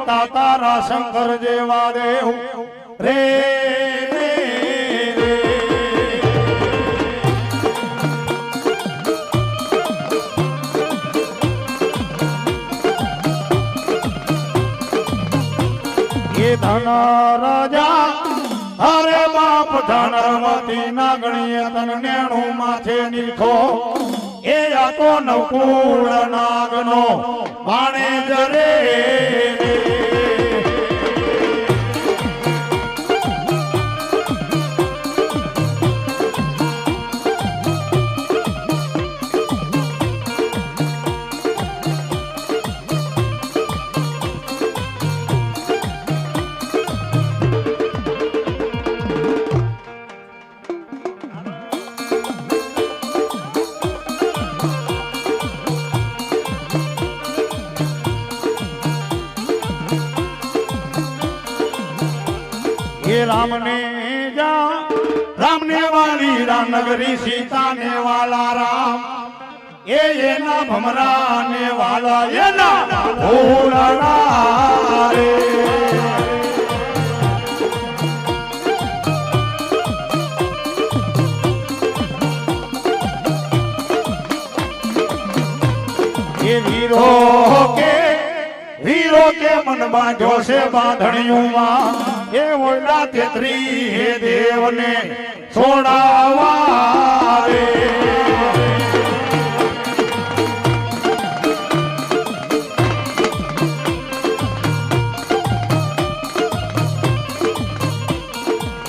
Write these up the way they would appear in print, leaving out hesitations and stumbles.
પિતા તારા શંકર જેવા દેવ રે ધન રાજા અરે બાપ ધનવતી નાગણીએ તન નેણું માથે નીખો એ આ તો નવકુળ નાગનો વાણે જરે रामने जा रामने वाली रामनगरी सीता ने वाला राम ये ना भमरा ने वाला ये ना भूलना रे ये वीरों के मन बांधो से बांधणियों ये बोला तेत्री हे देव ने छोड़ावा रे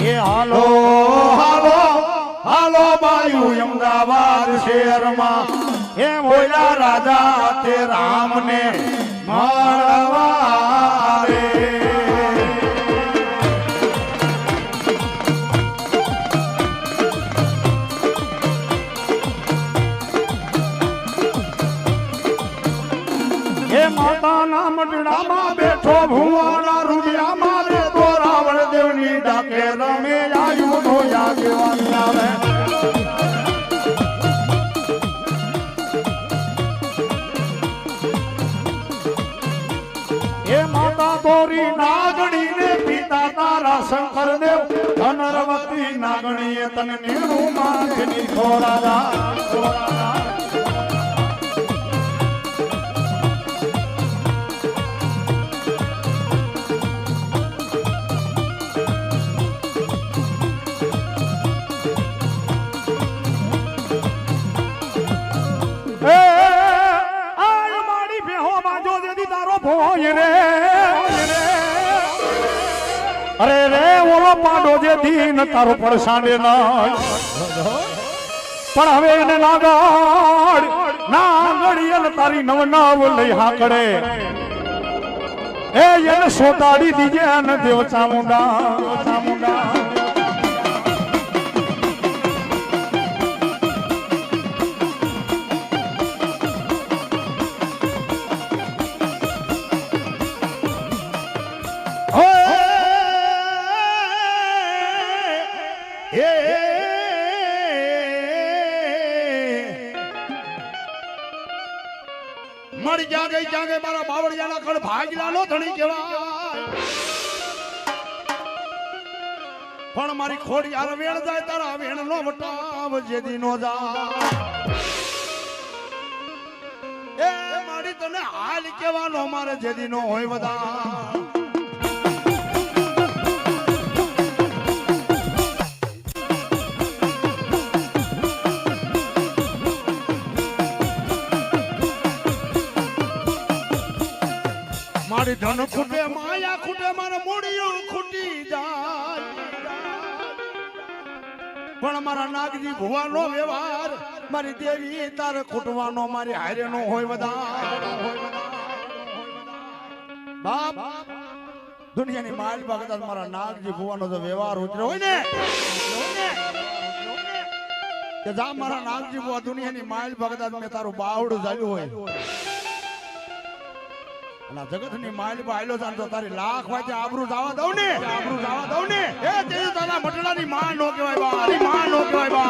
ये हालो हालो हालो बायु अमदावाद शहर में ये बोला राजा ते राम ने मारवा रे माता नाम डीड़ा बैठो भुवाना रुबिया मारे तो रावण देवनी डाके रमे आयु नो यागवानी आवे ये माता तोरी नागणी ने पिता तारा शंकर देव धनरवती नागणी तन नीणु माथनी खोरादा अरे रे ओलो पाडो जे दीन तारो पड़साने ना पण हवे ने नागड़ियल तारी नवनाव लई हाकड़े ए येने सोताड़ी दीजे न देव चामुंडा मर जागे मारा बावड़ियाना कण भाग लालो धणी केवाय पण मारी खोड़ी यार वेण जाय तारा वेण नो वटाव जेदी नो जा ए मारी तने हाल केवानो मारे जेदी नो होय वदा मारी धन खुटे माया खुटे मारा मुड़ियो खुटी जाय पण मारा नागजी भुવાનો व्यवहार मारी देवी तार खुटवानो मारी हारे नो होय वदा बाप दुनिया ની માલ ભગત મારા નાગજી ભુવાનો જો વ્યવહાર ઉતરે હોય ને કે જા મારા નાગજી ભુવા દુનિયા ની માલ ભગત મે તારું બાવડું જાલ્યું હોય ना जगत नी माइल बायलो जान तो तारी लाख वाजे आबरू जावा दऊ ने ए तेज तारा मटला नी मां नो केवाय बा मां नो केवाय बा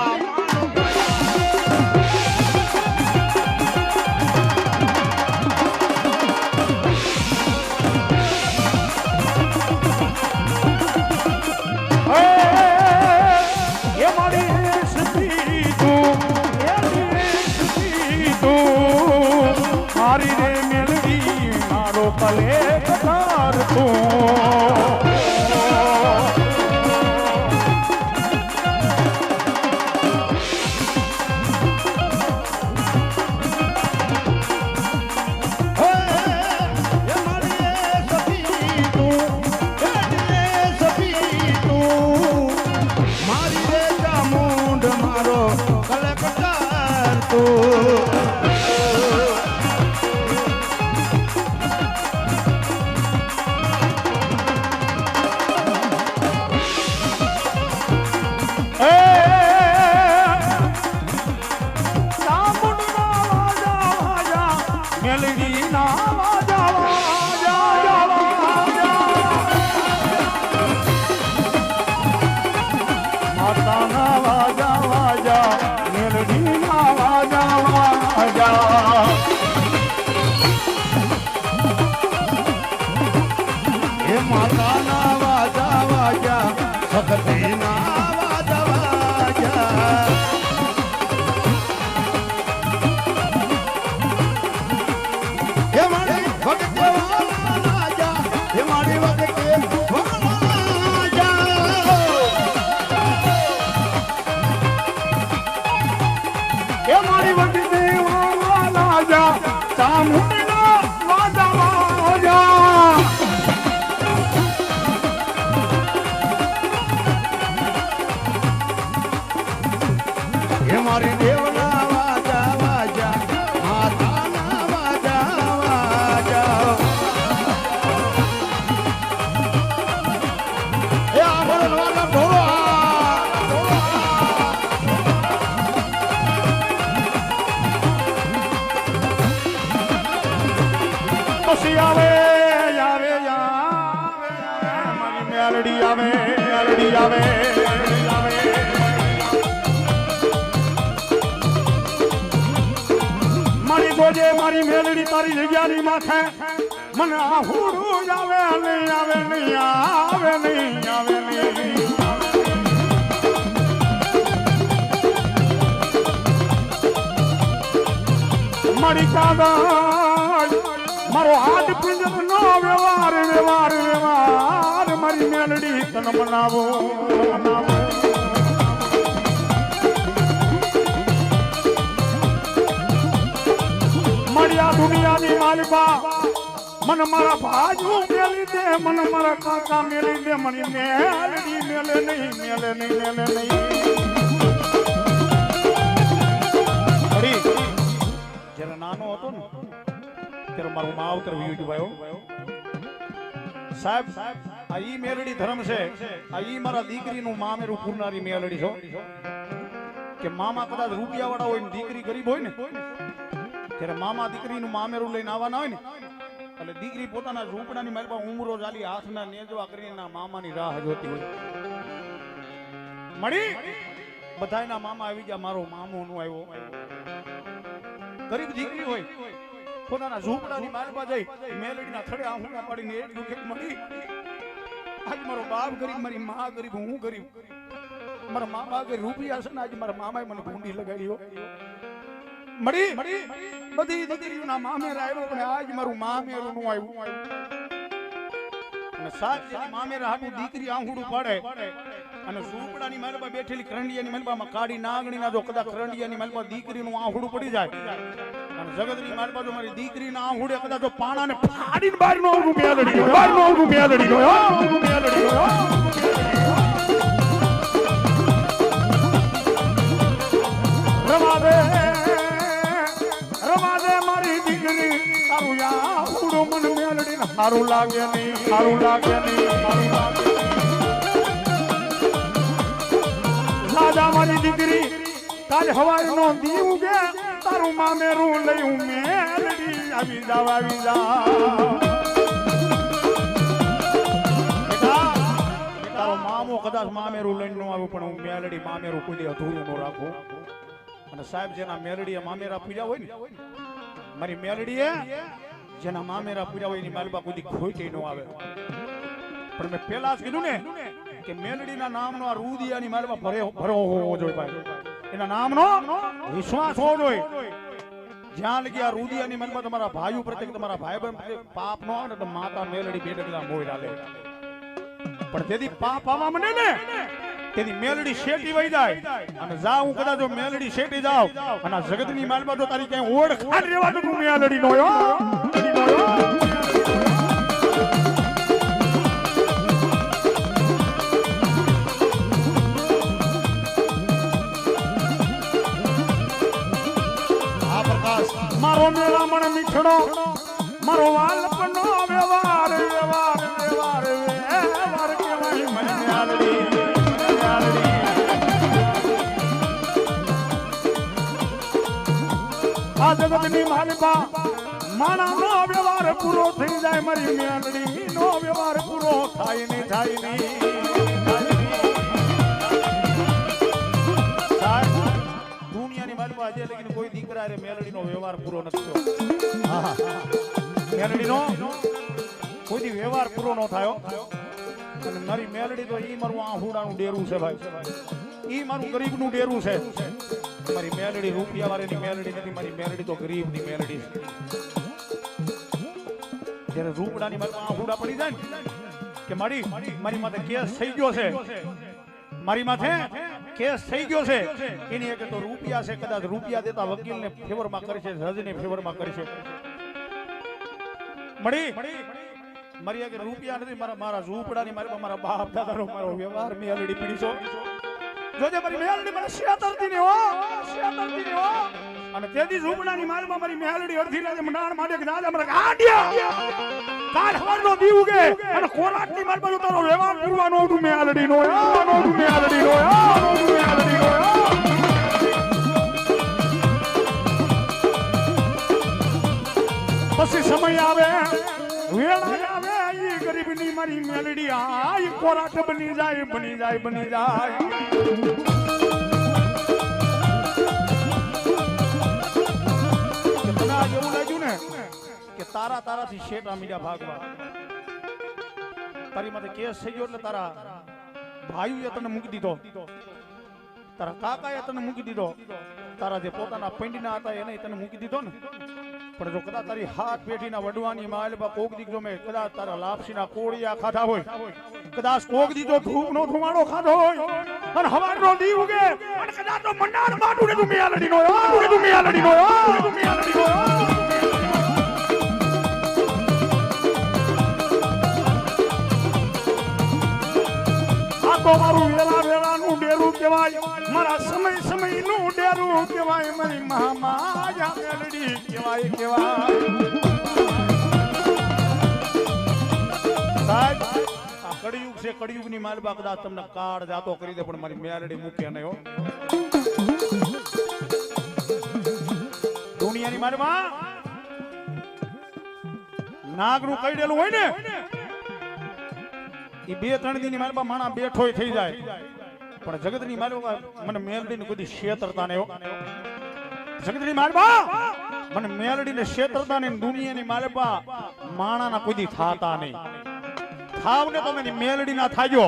માતાના વાજા વાગ્યા ભક્તિના વાજા વાગ્યા હે મારી ભક્તિ વાલા રાજા હે મારી ભક્તિ વાલા રાજા હે મારી ભક્તિ વાલા રાજા ચામુંડના વાજા વાગ્યા મારી દેવના વાજા વાજા માતાના વાજા વાજા એ આ ભરવાના ઢોળો પછી આવે આવે મારી મેલડી આવે મેલડી આવે જોજે મારી મેલડી તારી જગ્યાની માથે મને આ હુડું આવે નહીં આવે નહીં આવે નહીં આવે નહીં મારી કાગળ મારો હાથ પિંજર નો વ્યવહાર વ્યવહાર વ્યવહાર મારી મેલડી તન મનાવો મનાવો મળ્યા દુનિયાની માલિકા મન મારા ભાજુ મેલી દે મન મારા કાકા મેલી દે મને મેલડી મેલે નહીં મેલે નહીં મેલે નહીં જ્યારે નાનો હતો ને ત્યારે મારું માવતર યુટ્યુબ આવ્યો સાહેબ આ ઈ મેલડી ધર્મ છે આ ઈ મારા દીકરીનું મામેરું પૂરનારી મેલડી છો કે મામા કદાચ રૂપિયા વાળા હોય ને દીકરી ગરીબ હોય ને ત્યારે મામા દીકરીનું મામેરું લઈને આવવાના હોય ને એટલે દીકરી પોતાના ઝૂંપડાની મારી પાસે ઉમરો ચાલી હાથના નેજવા કરીને મામાની રાહ જોતી હોય મળી બધાયના મામા આવી ગયા મારો મામો નો આવ્યો ગરીબ દીકરી હોય પોતાના ઝૂંપડાની મારી પાસે જઈ મેલડીના થડે આહુડા પાડીને એક દુખે મળી આજ મારો બાપ ગરીબ મારી મા ગરીબ હું ગરીબ મારા મા બાપ રૂપિયા છે ને આજે મારા મામાએ મને ભૂંડી લગાડ્યો મળી બધી દીકરીઓના મામેર આવ્યો પણ આજ મારું મામેરું નું આવ્યું અને સાત મામેર હાટું દીકરી આંગુડું પાડે અને ઝૂંપડાની માલપા બેઠેલી કરંડિયાની માલપામાં કાળી નાગણીના જો કદાચ કરંડિયાની માલપા દીકરીનું આંગુડું પડી જાય અને જગતની માલપા જો મારી દીકરીના આંગુડે કદાચ જો પાણાને ફાડીને બહાર નો ઊભું મેલડી ગયો બહાર નો ઊભું મેલડી ગયો મેલડી ગયો રમાદે મારી દીકરી તારું યા ઉડો મન મેલડી ને હારું લાગે નહીં હારું લાગે નહીં હારું લાગે રાજા મારી દીકરી કાલ હવાઈ નો દીવ કે તારું મામેરું લઈ મેલડી આવી જાવ આવી જા તારો મામો કદાચ મામેરું લઈને નો આવ્યો પણ હું મેલડી મામેરું કોઈ અધૂરું નો રાખું અને સાહેબ જેના મેલડીએ મામેરા પૂજા હોય ને મારી મેલડીએ જેના મામેરા પૂજા હોય એની માલબા કોઈ ખોટી ન આવે પણ મેં પહેલા જ કીધું ને કે મેલડીના નામનો આ રૂદિયાની માલબા ભરો હોવો જોઈએ ભાઈ એના નામનો વિશ્વાસ હોવો જોઈએ જ્યાં લગી આ રૂદિયાની માલબા તમારા ભાઈઓ પ્રત્યે તમારા ભાઈ બહેન પાપ ન આવે ને તો માતા મેલડી બે ડગલા મોય લે પણ જેથી પાપ આવવા મને ને તેની મેલડી શેટી વઈ જાય અને જા હું કદાચ જો મેલડી શેટી જાવ અને આ જગતની માલબા જો તારી ક્યાંય ઓળખાણ રહેવા તો તું મેલડી નો આ પ્રકાશ મારો મેળામણ મીઠડો મારો વાલપનો વ્યવહાર વ્યવહાર વ્યવહાર વ્યવહાર કેવાય મને મેલડી આ જગતની માલિકા માણા નો વ્યવહાર પૂરો થઈ જાય મારી મેલડી નો વ્યવહાર પૂરો થાય નહીં થાય નહીં દુનિયાની માલિકા આજે લગીને કોઈ દીકરા રે મેલડી નો વ્યવહાર પૂરો નથી થયો મેલડી નો કોઈ દી વ્યવહાર પૂરો ન થયો અને મારી મેલડી તો ઈ મારું આહુડાનું ડેરું છે ભાઈ, ઈ મારું ગરીબનું ડેરું છે. મારી મેલડી રૂપિયા વાળાની મેલડી નથી, મારી મેલડી તો ગરીબની મેલડી છે. જ્યારે રૂપડાની મારી આહુડા પડી જાય ને કે મારી માથે કેસ થઈ ગયો છે, મારી માથે કેસ થઈ ગયો છે, એની એક તો રૂપિયા છે, કદાચ રૂપિયા દેતા વકીલને ફેવરમાં કરશે, જજને ફેવરમાં કરશે. મારી આગળ રૂપિયા નથી, મારા ઝૂંપડાની મારા બાપ દાદાનો મારો વ્યવહાર મેલડી પીડી છો. જોજે મારી મેલડી મને શેતરતી ને હો, શેતરતી ને હો. અને તેદી ઝૂંપડાની માલમાં મારી મેલડી અડધી રાતે મંડાણ માંડે કે દાદા મને ગાડ્યા કાલ હવારનો દી ઉગે અને કોરાટની માલમાં તારો વ્યવહાર પૂરવાનો હતું મેલડીનો, નો હતું મેલડીનો, નો હતું મેલડીનો. પછી સમય આવે, વેળા આવે, ઈ ગરીબની મારી મેલડી આ કોરાટ બની જાય, બની જાય, બની જાય. એવું લાગ્યું ને કે તારાથી શેટા મીડા ભાગવા, તારી માથે કેસ થઈ ગયો એટલે તારા ભાઈઓએ તને મૂકી દીધો, તારા કાકાએ તને મૂકી દીધો, તારા જે પોતાના પંડીના હતા એને તને મૂકી દીધો ને. પણ જો કદાચ તારી હાથ પેઢીના વડવાની માલબા કોક દીકરો મેં કદાચ તારા લાપસીના કોળિયા ખાધા હોય, કદાચ કોક દીધો ધૂપનો ધુમાડો ખાધો હોય અને હવારનો દી ઉગે અને કદાચ તો મંડાર માટું ને તું મેલડીનો, તું મેલડીનો, તું મેલડીનો. આ તો મારું વેળાનું ડેરું કહેવાય, મારા સમયનું ડેરું કહેવાય, મારી મહામાયા મેલડી કહેવાય, કહેવાય. સાહેબ આ કળિયુગ છે, કળિયુગની માલબા કદાચ તમને કાળ જાતો કરી દે પણ મારી મેલડી મૂકે નહીં હો. દુનિયાની માલબા નાગનું કઈડેલું હોય ને એ 2-3 દિનની માલબા માણા બેઠો થઈ જાય, પણ જગતની માલબા મને મેલડીને કોઈ શેતરતા નહીં હો. જગતની માલબા મને મેલડીને શેતરતા નહીં, દુનિયાની માલબા માણાના કોઈ દી થાતા નહીં. થાવને તો મેની મેલડી ના થાજો,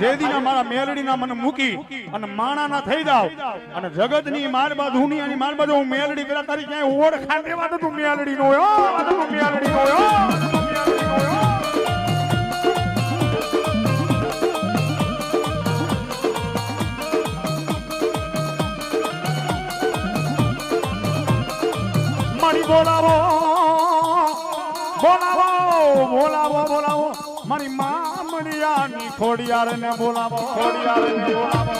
જેદીના મારા મેલડીના મને મૂકી અને માણા ના થઈ જાવ અને જગતની માલબા દુનિયાની માલબા જો હું મેલડી પેલા તારી ક્યાંય ઓળખાણ દેવા તો તું મેલડી નો યો, તું મેલડી નો યો. મારી બોલાવો બોલાવો બોલાવો બોલાવો, મારી મામડિયાની ખોડિયાર ને બોલાવો, ખોડિયાર ને બોલાવો.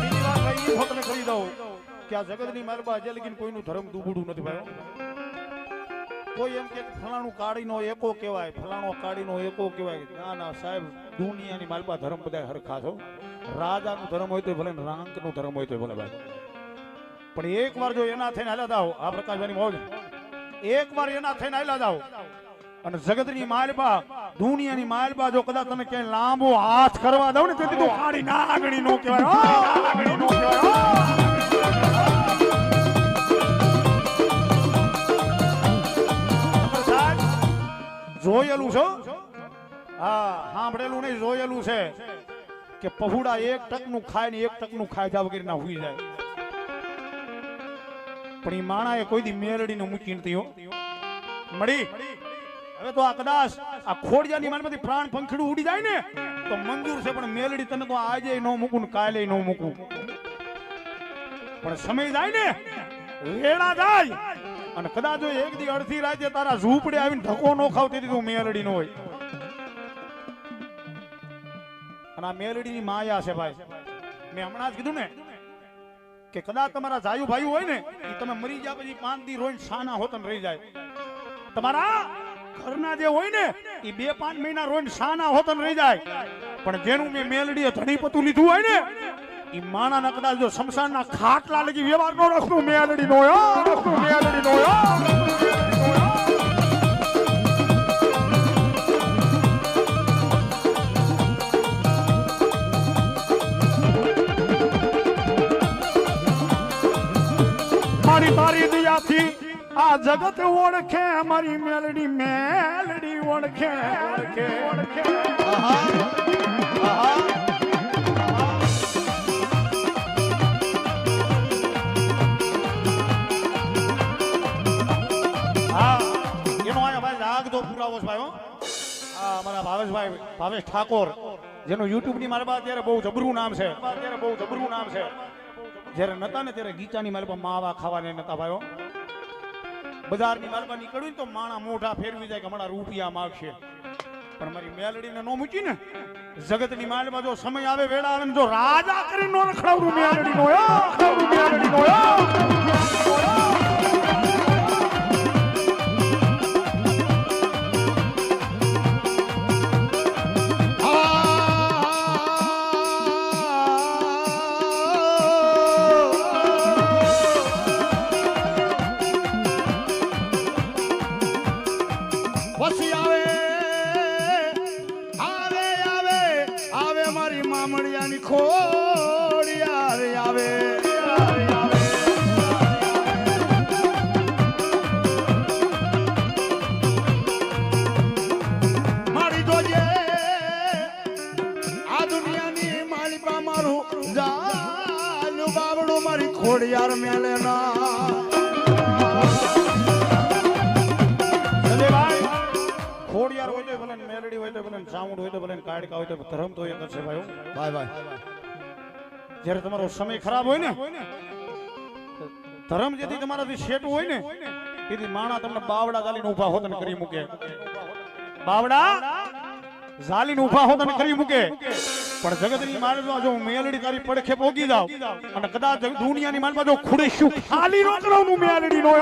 બીજી વાત ભાઈ એ ફોટને કરી દઉં કે આ જગતની માલબા હજે લગીન કોઈનું ધર્મ દુબળું નથી ભાઈ. કોઈ એમ કે ફલાણું કાળીનો એકો કહેવાય, ફલાણો કાળીનો એકો કહેવાય. ના ના સાહેબ, દુનિયાની માલબા ધર્મ બધા હરખા છો. રાજાનું ધર્મ હોય તો ભલે, રાંકનું ધર્મ હોય તો ભલે ભાઈ, પણ એક વાર જો એના થઈને હાલ્યા જાવ, આ પ્રકાશભાઈની મોજ, એક વાર એના થઈને હાલ્યા જાવ અને જગતની માલબા દુનિયાની માલબા જો કદાચ તને ક્યાંય લાંબો હાથ કરવા દઉં ને તેથી તો કાળી નાગણી નો કહેવાય, નાગણી નો કહેવાય. જોયેલું છો, હા સાંભળેલું નહીં, જોયેલું છે કે પહુડા 1 ટકનું ખાય ને 1 ટકનું ખાય જા વગર ના હુઈ જાય. પણ એ માણાએ કોઈ દી મેલડીને મૂકી નથી હો. મળી હવે તો આ કદાચ આ ખોડિયાની માલમાંથી પ્રાણ પંખીડું ઉડી જાય ને તો મંજૂર છે, પણ મેલડી તને તો આજે ન મૂકું ને કાલે ન મૂકું. પણ સમય જાય ને, વેળા જાય અને કદાચ જો એક દી અડધી રાતે તારા ઝૂંપડે આવીને ધક્કો ન ખાવ તેથી તું મેલડી નો હોય. અને આ મેલડીની માયા છે ભાઈ. મેં હમણાં જ કીધું ને કે કદાચ તમારા જાયુ ભાઈ હોય ને એ તમે મરી ગયા પછી 5 દી રોઈને સાના હોતન રહી જાય. તમારા ઘરના જે હોય ને એ 2-5 મહિના રોઈને સાના હોતન રહી જાય. પણ જેનું મેં મેલડીએ ધણીપતું લીધું હોય ને એ માણાના કદાચ જો શમશાનના ખાટલા લગી વ્યવહાર નો રાખતું મેલડી નો રાખતું મેલડી નો. મારી દયાથી આ જગત ઓળખે મારી મેલડી મેલડી ઓળખે ઓળખે ઓળખે પુરાવો છે ભાઈ અમારા ભાવેશ ઠાકોર જેનું યુટ્યુબ ની મારા અત્યારે બહુ જબરું નામ છે જ્યારે નતા ને ત્યારે ગીચાની મારા માવા ખાવાને નતા ભાઈઓ બજારની માલપા નીકળ્યું ને તો માણા મોઢા ફેરવી જાય કે હમણાં રૂપિયા માગશે પણ મારી મેલડીને નો મૂકી ને જગતની માલમાં જો સમય આવે વેળા આવે ને જો રાજા કરી નો રખડાવરું મેલડીનો ખોડિયાર મેલે ના ખોડિયાર હોય તો ભલે મેલડી હોય તો ભલે સાઉન્ડ હોય તો ભલે કાડકા હોય તો ધર્મ તો એક જ છે ભાઈ ભાઈ જ્યારે તમારો સમય ખરાબ હોય ને ધર્મ જેથી તમારાથી શેટું હોય ને તેથી માણા તમને બાવડા ચાલીને ઊભા હોતને કરી મૂકે બાવડા ઝાલીને ઊભા હોતને કરી મૂકે પણ જગતની માલમાં જો મેલડી તારી પડખે પોગી જાવ અને કદાચ દુનિયાની માલમાં જો ખુડેશું ખાલી નો કરો હું મેલડી નો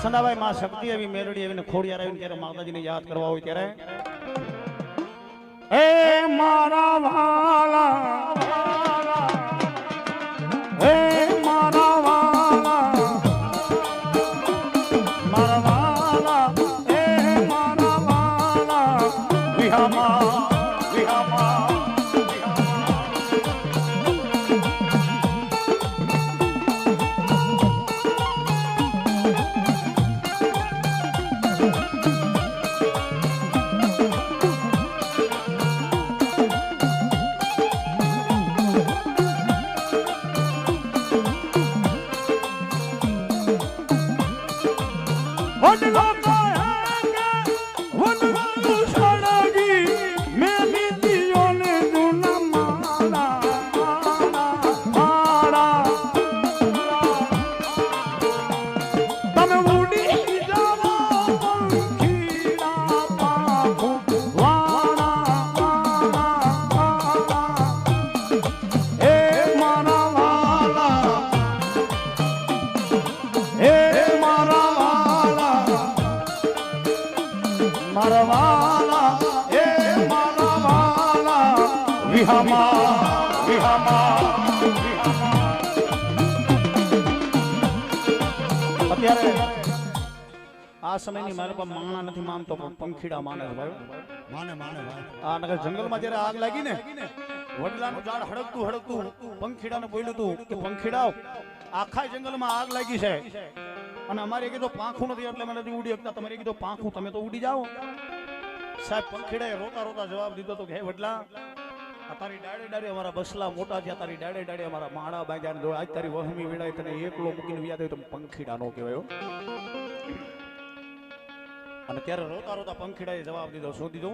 સંદાભાઈ માં શક્તિ એવી મેલડી એવી ખોડિયાર આવી ત્યારે માતાજીને યાદ કરવા હોય ત્યારે એ મારા વાલા એ મારા વાલા મારા વાલા એ મારા વાલા વિહામા અત્યારે આ સમયની મારે પર માણા નથી માનતો પણ પંખીડા માને છે ભાઈ માને ભાઈ આ નગર જંગલમાં જ્યારે આગ લાગી ને વડલાનું ઝાડ હડકતું પંખીડાને બોલ્યું હતું કે પંખીડાઓ આખા જંગલમાં આગ લાગી છે અને અમારે કીધું પાંખું નથી એટલે મને નથી ઉડી શકતા તમારે કીધું પાંખું તમે તો ઉડી જાઓ સાહેબ પંખીડાએ રોતા જવાબ દીધો તો કે હે વડલા તારી ડાડે અમારા બસલા મોટા થયા તારી ડાડે અમારા માળા બાંધ્યા જો આજ તારી વહમી વેળાએ તને એકલો મૂકીને વ્યાદ હોય તો પંખીડા નો કહેવાય અને ત્યારે રોતા રોતા પંખીડાએ જવાબ દીધો. શું દીધો?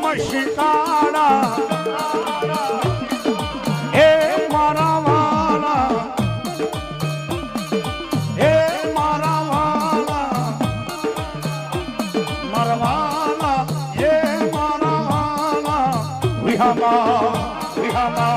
મશીતાડા એ મારા વાલા એ મારા વાલા મારા વાલા એ મારા વાલા વિહામા વિહામા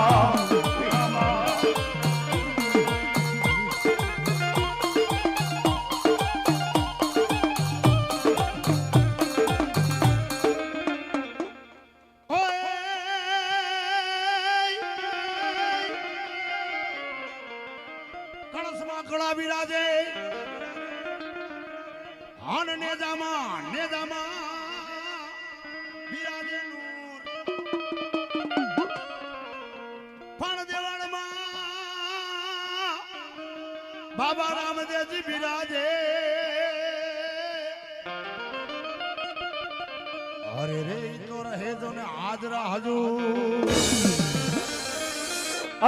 કળા બિરાજે હાન નેજામાં બિરાજે નૂર પણ દેવાળમાં બાબા રામદેવજી બિરાજે અરે રે તો રહે જો ને હાજરા હજુર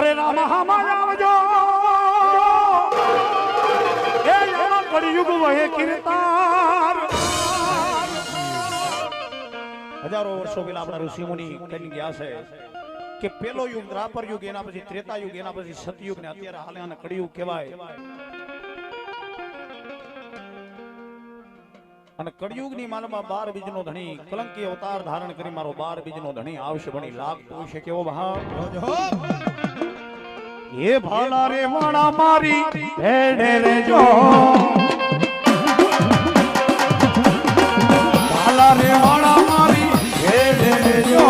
અરે રામ હામા આવજો એ યાર કળિયુગ વહે કીર્તાર હજારો વર્ષો પહેલા આપણા ઋષિ મુનિ કહી ગયા છે કે પેલો યુગ દ્વાપર યુગ, એના પછી ત્રેતા યુગ, એના પછી સતયુગ ને અત્યારે હાલે આને કળિયુગ કહેવાય. અને કળિયુગ ની માલમાં 12 બીજનો ધણી કલંકી અવતાર ધારણ કરી મારો 12 બીજનો ધણી આવશે. ભણી લાગતું છે કેવો મહા એ ભાલા રે વાણા મારી ભેડે રે જો ભાલા રે વાણા મારી ભેડે રે જો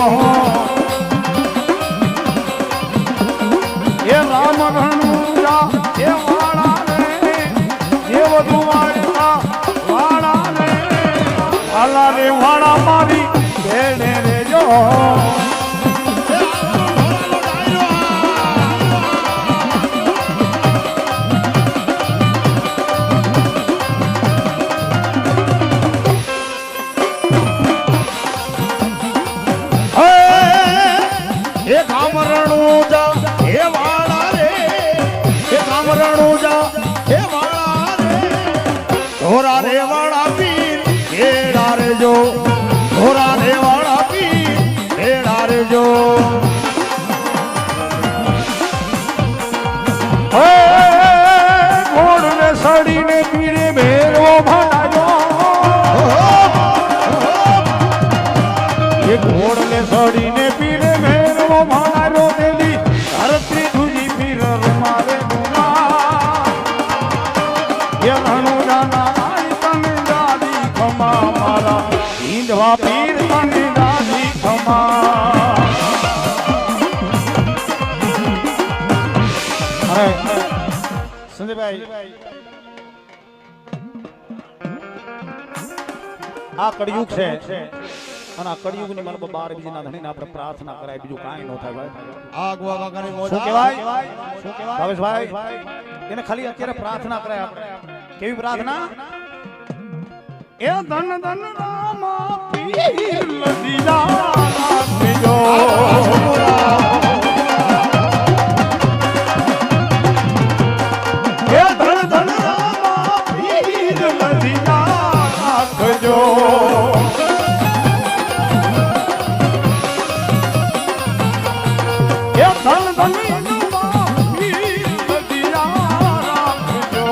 એ રામ રણુજા એ વાણા રે એ વધુ વાણા રે ભાલા રે વાણા મારી ભેડે રે જો ધોરા રે વાળા પીર હેડા રે જો ધોરા રે વાળા પીર હેડા રે જો ઘોડ ને સડીને પીરે ભેરવો ભણાયો એ ઘોડ ને સડીને પીરે ભેરવો ભણાયો તેલી ધરતી તુજી પીર રમાવે ગુના એ રણુજાના મારા ઈંદવા પીર તને દાદી ખમા. અરે સંજયભાઈ, આ કળિયુગ છે અને આ કળિયુગ ની મતલબ 12 બીજના ધણીને આપણે પ્રાર્થના કરાય, બીજું કાંઈ ન થાય ભાઈ. આ ગોવા કાકાની મોજ શું કહેવાય ભાવેશભાઈ? એને ખાલી અત્યારે પ્રાર્થના કરાય આપણે. કેવી પ્રાર્થના? એ ધન ધન રામા પીર લદીજા રાખજો એ ધન ધન રામા પીર લદીજા રાખજો એ ધન ધન રામા પીર લદીજા રાખજો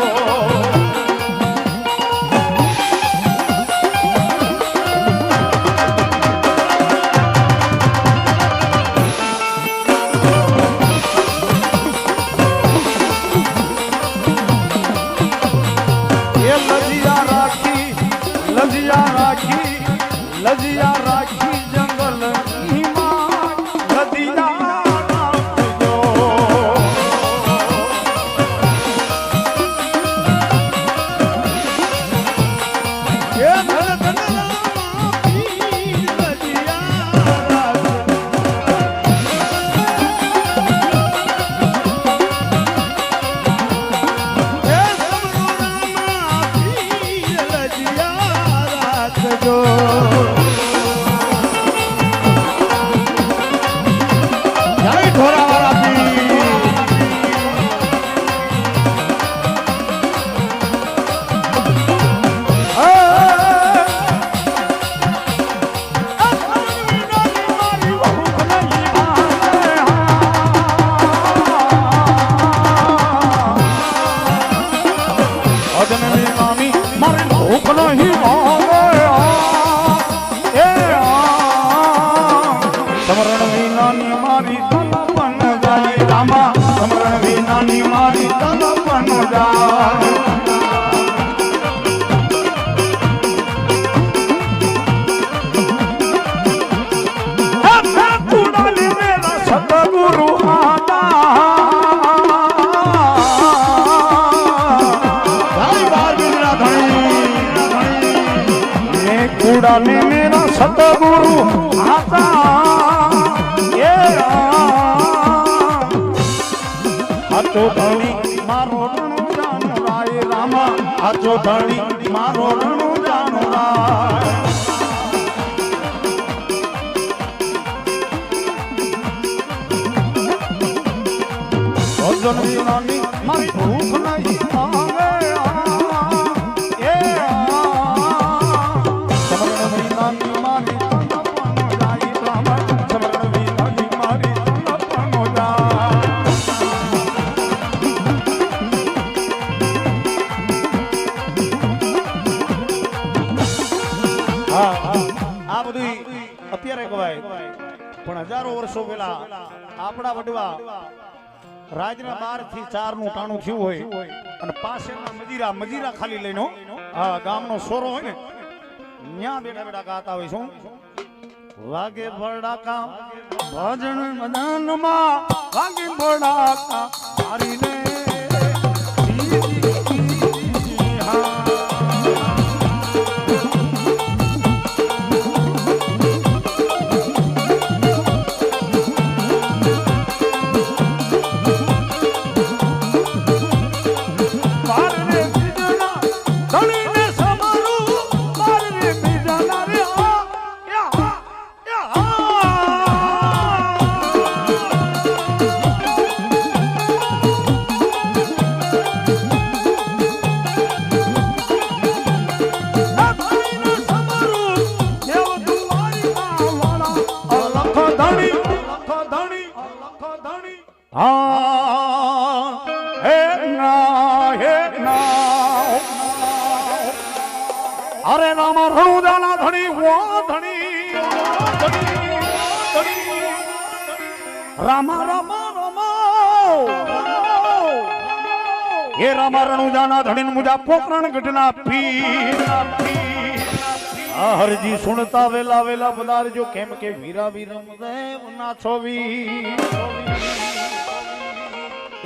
ઉડાને મેરા સતગુરુ આતા એ આચો ધણી મારો રણુ જાનો રાય રામા આચો ધણી મારો રણુ જાનો રાય ભજન વિનાની મારી ભૂખ નહીં આવે એ સમરણ વિનાની મારી તનપનો જાય રામા સમરણ વિનાની મારી તનપનો જાય આ બધું અત્યારે કહેવાય પણ હજારો વર્ષો પહેલા આપણા વડવા રાજના 12 થી 4 નું ટાણું થયું હોય અને પાસેના મજીરા ખાલી લઈને આ ગામનો સોરો હોય ને ન્યા બેઠા બેઠા ગાતા હોય શું વાગે ભડાકા ભજન મદાનમાં વાગે ભડાકા મારીને અરે રામા રણુજાના ધણી વો ધણી રામા રામા રામા એ રામા રણુજાના ધણી મુજા પોકરણ ગઢના પીર હરજી સુણતા વેલા વેલા પધારજો કેમ કે વીરા વીરમ દેવ ના છોવી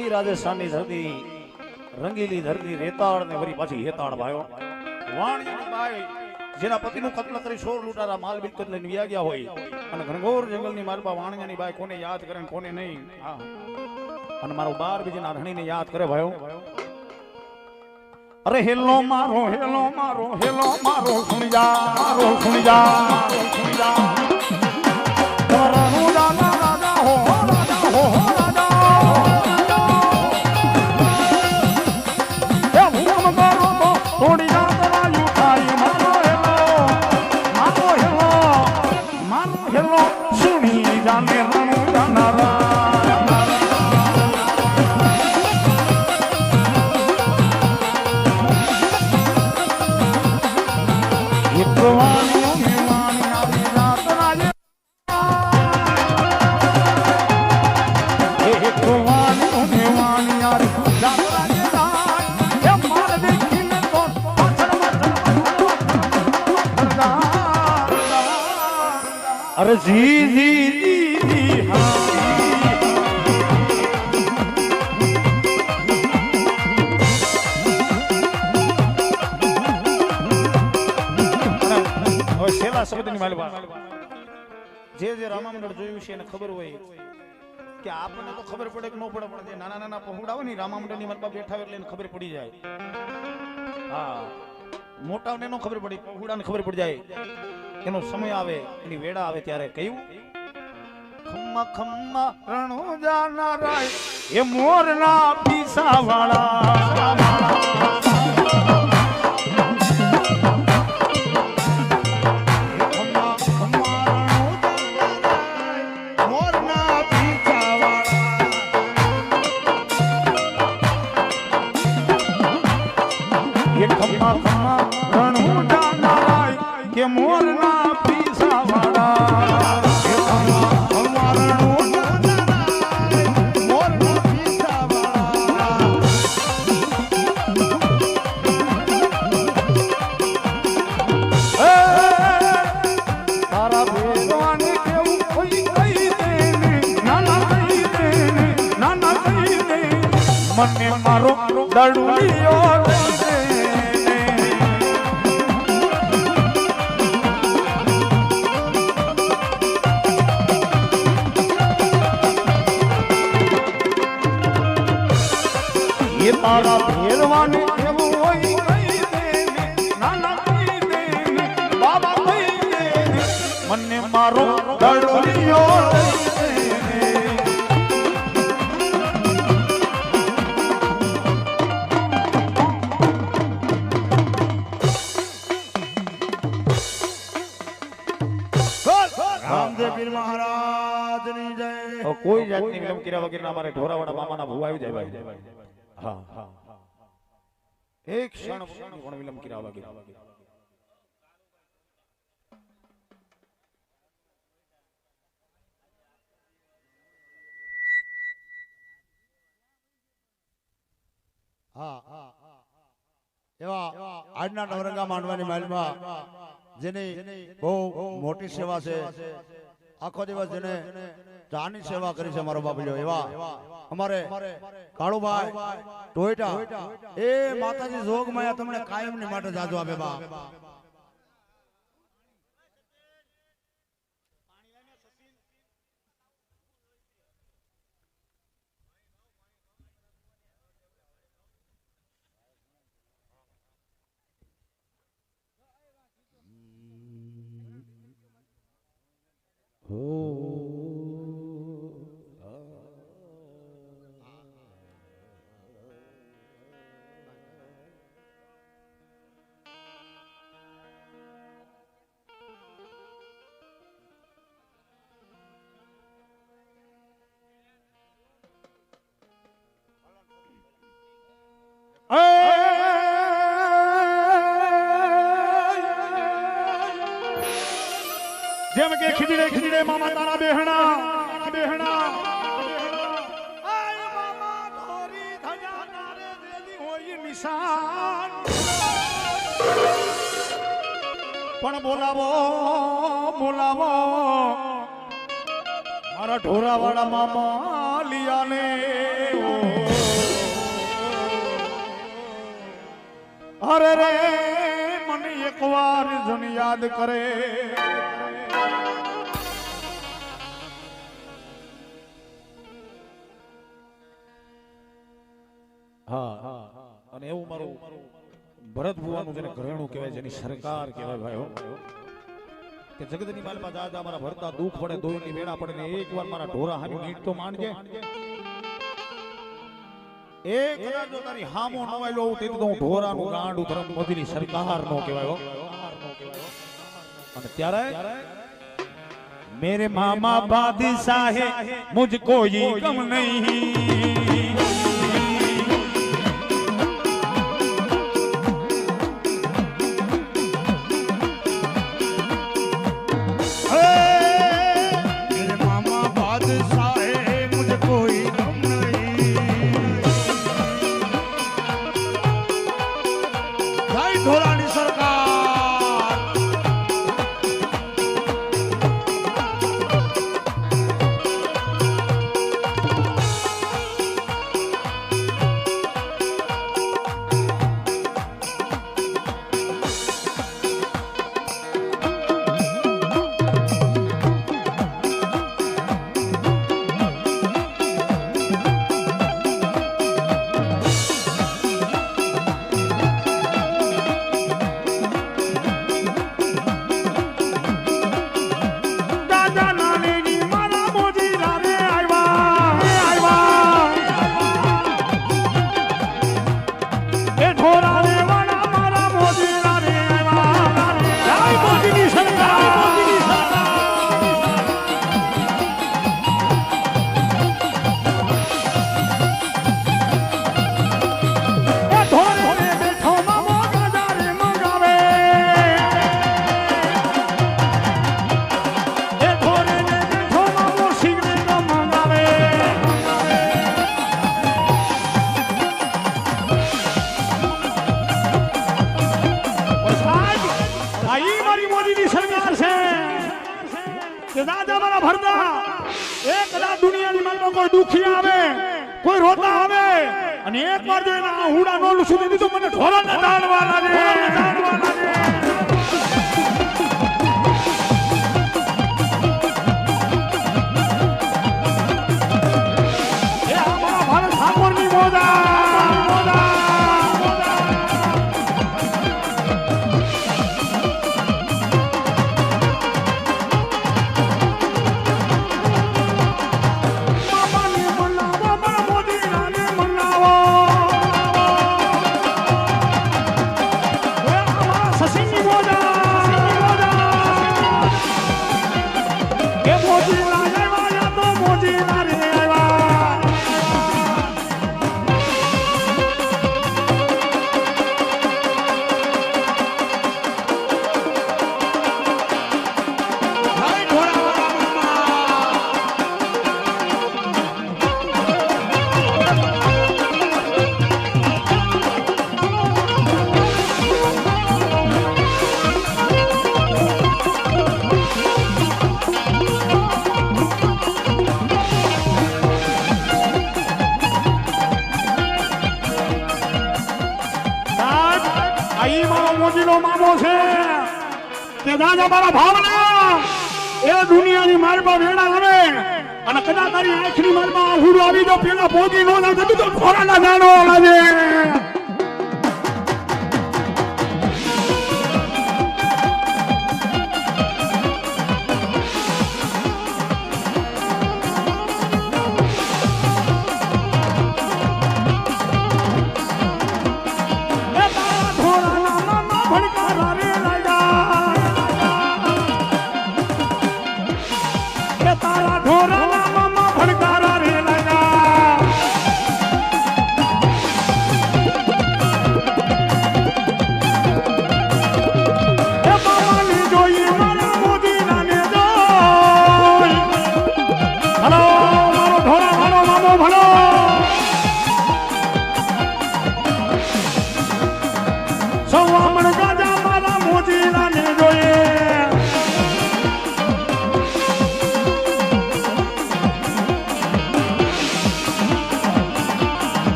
એ રાજસ્થાનની ધરતી રંગીલી ધરતી રેતાળ ને વરી પાછી હેતાળ ભાયો વાણિયાની બાઈ જેના પતિનું કત્લ કરી 16 લૂંટારા માલ મિલકત લઈને વ્યા ગયા હોય અને ઘનઘોર જંગલની મારબા વાણિયાની બાઈ કોને યાદ કરે ને કોને નહીં અને મારો 12 બીજના ધણીને યાદ કરે ભાયો અરે હેલો મારો સુણી જા રણુ જાના રાજા હો થોડી જાતવાયું થાય મારો હેલો સુણી જાને રણુ જાના અરે જી છેલ્લા શબ્દની માલવા જે રામામંડળ જોયું છે એને ખબર હોય કે આપણને તો ખબર પડે કે ન પડે પણ જે નાના નાના પહોળા હોય ને રામામંડળની માલવા બેઠા એટલે એને ખબર પડી જાય હા મોટાને ન ખબર પડી પહોળાને ખબર પડી જાય એનો સમય આવે એની વેળા આવે ત્યારે કહ્યું ખમ્મા ખમ્મા રણુ જાના રાય એ મોરના પીસા વાળા કે મોરના પીસા વાળા મોરના પીસા વાળા તારા ભગવાને કેવું કોઈ કહી દે નાના કહી દે નાના કહી દે મને મારો દડુલિયો લઈ દે કોઈ જાતની વિલંબ કર્યા વગરના અમારે ઢોરાવાળા મામાના ભૂ આવી જાય ભાઈ. હા હા એક ક્ષણ પણ વિલંબ કર્યા વગર. એવા આજના નવરંગા માંડવાની મહેલમાં જેની બહુ મોટી સેવા છે, આખો દિવસ જેને ચાની સેવા કરી છે મારો બાપલ્યો, એવા અમારે કાળુભાઈ ટોયટા એ માતાજી જોગમાયા તમને કાયમની માટે જાજો આપે બા. જેમ કે ખીજડે ખીજડે મામા તારા બેહણા બેહણા આય મામા ધોરી ધજા તારે દેદી હોય નિશાન, પણ બોલાવો બોલાવો મારા ઢોરાવાળા મામા લિયાને. અરે રે મને એકવાર જન યાદ કરે. હા અને એવું મારું ભરત ભુવાનું જેને ઘરેણું કહેવાય, જેની સરકાર કહેવાય ભાઈઓ, કે જગતની માલમાં દાદા મારા ભરતા દુઃખ પડે દોયની વેળા પડે ને એકવાર મારા ઢોરા હામી નીટ તો માંડજે. એક કદાચ જો તારી હામો ન આવેલો હોઉં તેથી તો હું ઢોરાનું ગાંડું ધરમ મોદીની સરકાર નો કહેવાય. અને ત્યારે मेरे मामा बादशाह है मुझको ये गम नहीं, मेरे मामा बादशाह है मुझे कोई गम नहीं. भाई ढोरानी सरकार કોઈ દુખી આવે, કોઈ રોતા આવે અને એક વાર જો એના હુડા નોલું સુધી દીધું મને ઢોરાને દાણવા લાગે. એ અમારા ભારત ઠાકોરની મોજા ઈ મારો મોજીનો મામો છે કે દાદા મારા ભાવના એ દુનિયાની માલમાં વેડા આવે અને કદાચ તારી આંખની માલમાં હુડો આવી જો પેલા પોગી નો ના તો ખોરાના દાણો લાગે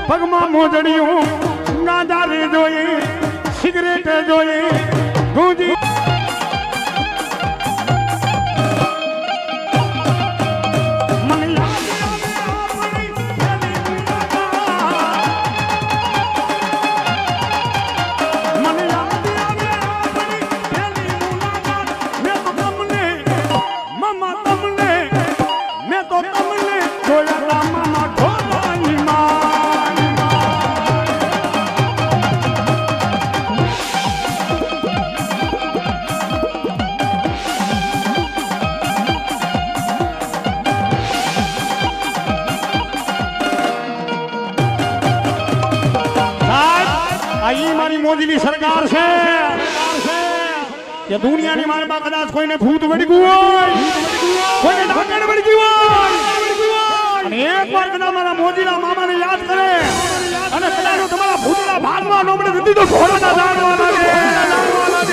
પગમાં મોજડીયું ગાંજા રે જોઈએ સિગરેટ જોઈએ ગુંજી મોદીની સરકાર છે કે દુનિયાની માલમાં કદાચ કોઈને ભૂત વળગ્યું હોય કોઈને ઢાંકણ વળગ્યું હોય અને એકવાર કદાચ મારા મોદીના મામાને યાદ કરે અને કદાચ તમારા ભૂતના ભાગમાં નોમડે દીધી તો ઘોડાના દાણવા લાગે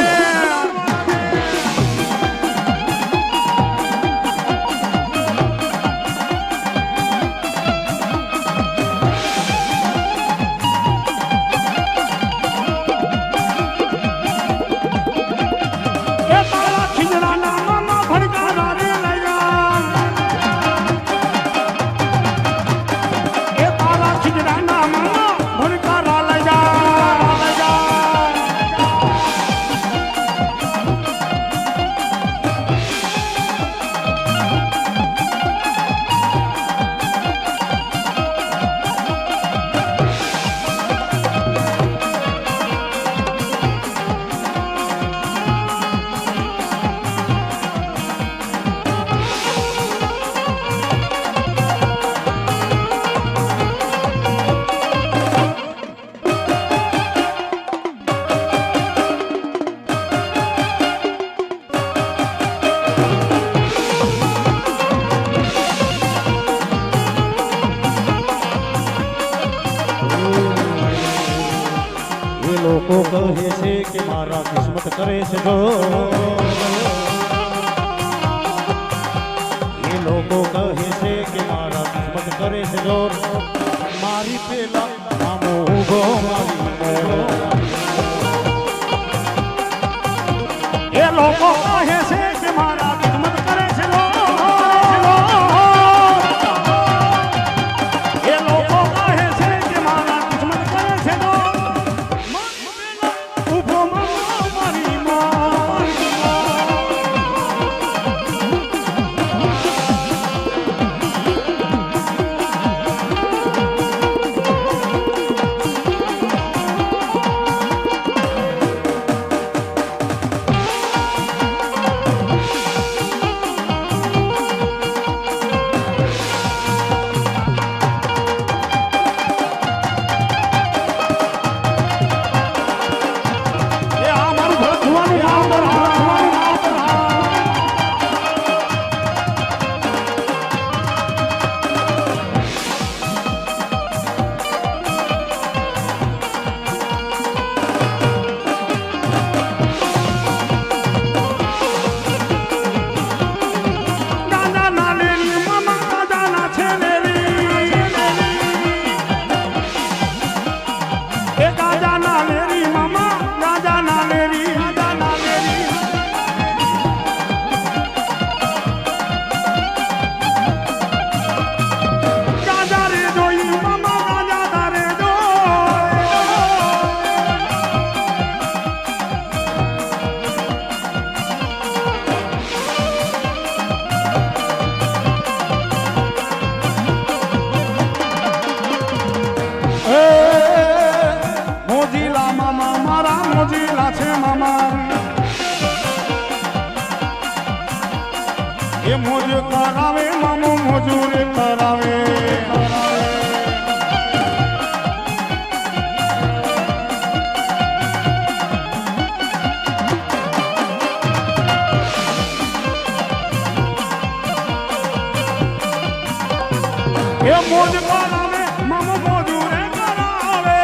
લોકો કહે છે કે મારા કિસ્મત કરે છે જો એ લોકો કહે છે કે મારા કિસ્મત કરે છે જો મારી પેલા મામો ઉભો એ લોકો કહે છે કે મારા કિસ્મત કરે છે લો એ લોકો કહે છે કે મારા કિસ્મત કરે છે લો ઉભો મારી એ મોજ કરાવે મામો મોજુરે કરાવે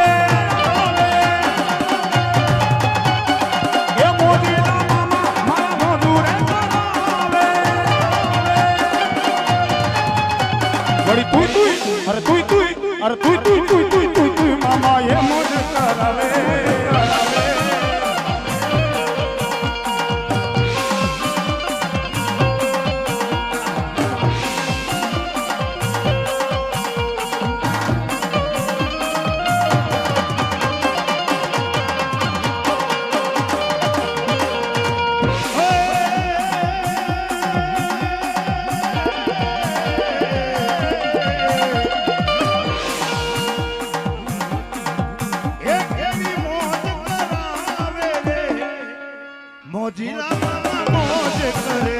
એ મોજીના મામા મારા મોજુરે કરાવે વળી તું અરે તું મામા એ મોજ કરાવે મોજીલા મામા મોજ કરે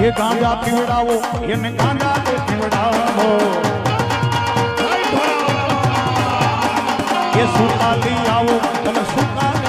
એ ગાંજા પીવડાવો એને ગાંજા પીવડાવો એ સુકાલી આવો તમે સુકાલી